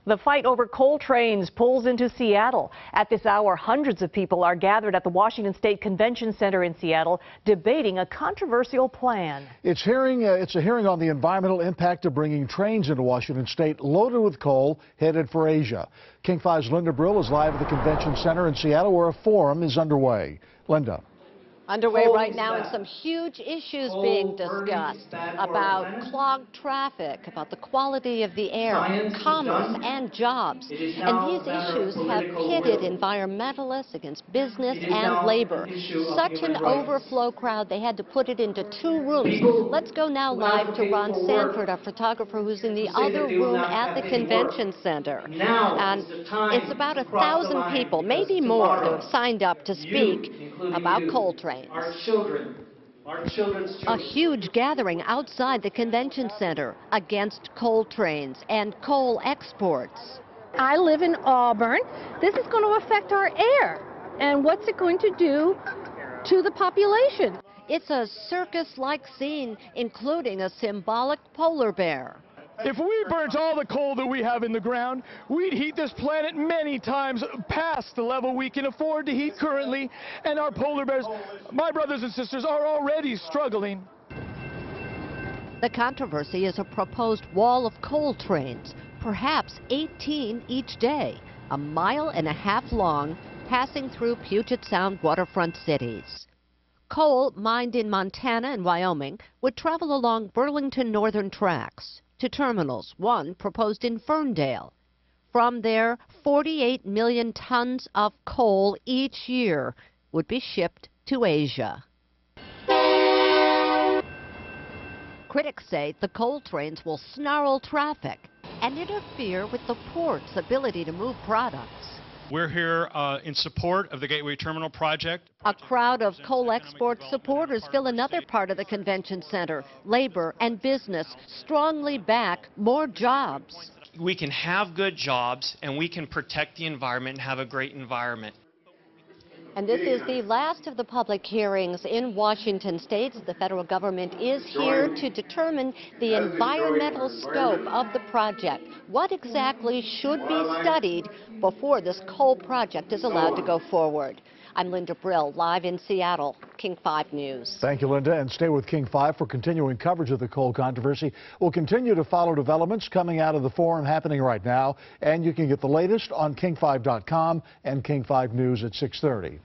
The fight over coal trains pulls into Seattle. At this hour, hundreds of people are gathered at the Washington State Convention Center in Seattle debating a controversial plan. It's a hearing on the environmental impact of bringing trains into Washington State loaded with coal headed for Asia. KING5's Linda Brill is live at the Convention Center in Seattle where a forum is underway. Linda. Underway right now, and some huge issues being discussed about clogged traffic, about the quality of the air, commerce, and jobs. And these issues have pitted environmentalists against business and labor. Such an overflow crowd, they had to put it into 2 rooms. Let's go now live to Ron Sanford, our photographer, who's in the other room at the convention center. And it's about 1,000 people, maybe more, who have signed up to speak about coal trains. Our children's children. A huge gathering outside the convention center against coal trains and coal exports. I live in Auburn. This is going to affect our air. And what's it going to do to the population? It's a circus-like scene, including a symbolic polar bear. If we burnt all the coal that we have in the ground, we'd heat this planet many times past the level we can afford to heat currently, and our polar bears, my brothers and sisters, are already struggling. The controversy is a proposed wall of coal trains, perhaps 18 each day, 1.5 miles long, passing through Puget Sound waterfront cities. Coal mined in Montana and Wyoming would travel along Burlington Northern tracks to terminals, one proposed in Ferndale. From there, 48 million tons of coal each year would be shipped to Asia. Critics say the coal trains will snarl traffic and interfere with the port's ability to move products. We're here in support of the Gateway Terminal project. A crowd of coal export supporters fill another part of the convention center. Labor and business strongly back more jobs. We can have good jobs and we can protect the environment and have a great environment. And this is the last of the public hearings in Washington State. The federal government is here to determine the environmental scope of the project. What exactly should be studied before this coal project is allowed to go forward? I'm Linda Brill, live in Seattle, KING5 News. Thank you, Linda, and stay with KING5 for continuing coverage of the coal controversy. We'll continue to follow developments coming out of the forum happening right now, and you can get the latest on king5.com and KING5 News at 6:30.